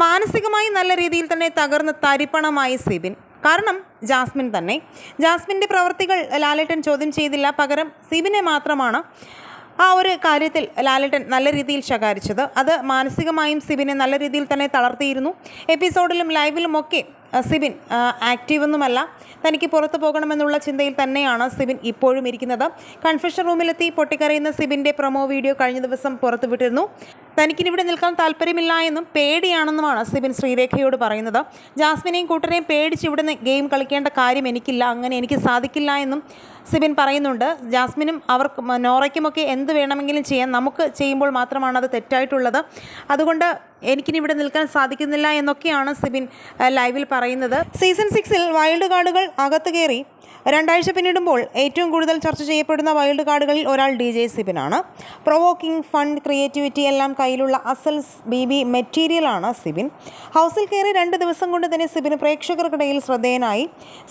മാനസികമായി നല്ല രീതിയിൽ തന്നെ തകർന്ന് തരിപ്പണമായി സിബിൻ. കാരണം ജാസ്മിൻ്റെ പ്രവർത്തികൾ ലാലേട്ടൻ ചോദ്യം ചെയ്തില്ല. പകരം സിബിനെ മാത്രമാണ് ആ ഒരു കാര്യത്തിൽ ലാലേട്ടൻ നല്ല രീതിയിൽ ശകാരിച്ചത്. അത് മാനസികമായും സിബിനെ നല്ല രീതിയിൽ തന്നെ തളർത്തിയിരുന്നു. എപ്പിസോഡിലും ലൈവിലുമൊക്കെ സിബിൻ ആക്റ്റീവൊന്നുമല്ല. തനിക്ക് പുറത്തു പോകണമെന്നുള്ള ചിന്തയിൽ തന്നെയാണ് സിബിൻ ഇപ്പോഴും ഇരിക്കുന്നത്. കൺഫെഷൻ റൂമിലെത്തി പൊട്ടിക്കരയുന്ന സിബിൻ്റെ പ്രൊമോ വീഡിയോ കഴിഞ്ഞ ദിവസം പുറത്തുവിട്ടിരുന്നു. തനിക്കിനിവിടെ നിൽക്കാൻ താല്പര്യമില്ല എന്നും പേടിയാണെന്നുമാണ് സിബിൻ ശ്രീരേഖയോട് പറയുന്നത്. ജാസ്മിനെയും കൂട്ടരെയും പേടിച്ച് ഇവിടുന്ന് ഗെയിം കളിക്കേണ്ട കാര്യം എനിക്കില്ല, അങ്ങനെ എനിക്ക് സാധിക്കില്ല എന്നും സിബിൻ പറയുന്നുണ്ട്. ജാസ്മിനും അവർക്ക് നോറയ്ക്കുമൊക്കെ എന്ത് വേണമെങ്കിലും ചെയ്യാം, നമുക്ക് ചെയ്യുമ്പോൾ മാത്രമാണ് അത് തെറ്റായിട്ടുള്ളത്. അതുകൊണ്ട് എനിക്കിനി ഇവിടെ നിൽക്കാൻ സാധിക്കുന്നില്ല എന്നൊക്കെയാണ് സിബിൻ ലൈവിൽ പറയുന്നത്. സീസൺ 6 വൈൽഡ് കാർഡുകൾ അകത്ത് കയറി 2 ആഴ്ച പിന്നിടുമ്പോൾ ഏറ്റവും കൂടുതൽ ചർച്ച ചെയ്യപ്പെടുന്ന വൈൽഡ് കാർഡുകളിൽ ഒരാൾ DJ സിബിനാണ്. പ്രൊവോക്കിംഗ്, ഫൺ, ക്രിയേറ്റിവിറ്റി എല്ലാം കയ്യിലുള്ള അസൽ BB മെറ്റീരിയലാണ് സിബിൻ. ഹൗസിൽ കയറി 2 ദിവസം കൊണ്ട് തന്നെ സിബിന് പ്രേക്ഷകർക്കിടയിൽ ശ്രദ്ധേയനായി.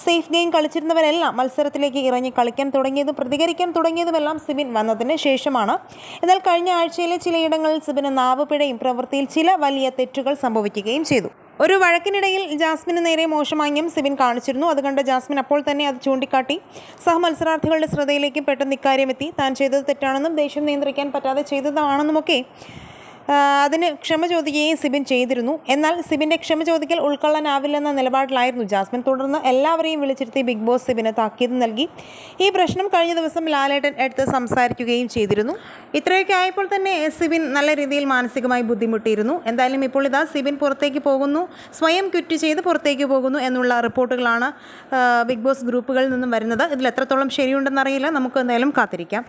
സേഫ് ഗെയിം കളിച്ചിരുന്നവരെല്ലാം മത്സരത്തിലേക്ക് ഇറങ്ങി കളിക്കാൻ തുടങ്ങിയതും പ്രതികരിക്കാൻ തുടങ്ങിയതുമെല്ലാം സിബിൻ വന്നതിന് ശേഷമാണ്. എന്നാൽ കഴിഞ്ഞ ആഴ്ചയിലെ ചിലയിടങ്ങളിൽ സിബിന് നാവുപിഴയും പ്രവൃത്തിയിൽ ചില വലിയ തെറ്റുകൾ സംഭവിക്കുകയും ചെയ്തു. ഒരു വഴക്കിനിടയിൽ ജാസ്മിന് നേരെ മോശമാംഗ്യം സിബിൻ കാണിച്ചിരുന്നു. അതുകണ്ട് ജാസ്മിൻ അപ്പോൾ തന്നെ അത് ചൂണ്ടിക്കാട്ടി. സഹമത്സരാർത്ഥികളുടെ ശ്രദ്ധയിലേക്ക് പെട്ടെന്ന് ഇക്കാര്യം എത്തി. താൻ ചെയ്തത് തെറ്റാണെന്നും ദേഷ്യം നിയന്ത്രിക്കാൻ പറ്റാതെ ചെയ്തതാണെന്നുമൊക്കെ അതിന് ക്ഷമ ചോദിക്കുകയും സിബിൻ ചെയ്തിരുന്നു. എന്നാൽ സിബിൻ്റെ ക്ഷമ ചോദിക്കൽ ഉൾക്കൊള്ളാനാവില്ലെന്ന നിലപാടിലായിരുന്നു ജാസ്മിൻ. തുടർന്ന് എല്ലാവരെയും വിളിച്ചിരുത്തി ബിഗ് ബോസ് സിബിന് താക്കീത് നൽകി. ഈ പ്രശ്നം കഴിഞ്ഞ ദിവസം ലാലേട്ടൻ എടുത്ത് സംസാരിക്കുകയും ചെയ്തിരുന്നു. ഇത്രയൊക്കെ ആയപ്പോൾ തന്നെ സിബിൻ നല്ല രീതിയിൽ മാനസികമായി ബുദ്ധിമുട്ടിയിരുന്നു. എന്തായാലും ഇപ്പോൾ ഇതാ സിബിൻ പുറത്തേക്ക് പോകുന്നു, സ്വയം ക്വിറ്റ് ചെയ്ത് പുറത്തേക്ക് പോകുന്നു എന്നുള്ള റിപ്പോർട്ടുകളാണ് ബിഗ് ബോസ് ഗ്രൂപ്പുകളിൽ നിന്നും വരുന്നത്. ഇതിൽ എത്രത്തോളം ശരിയുണ്ടെന്നറിയില്ല, നമുക്ക് എന്തായാലും കാത്തിരിക്കാം.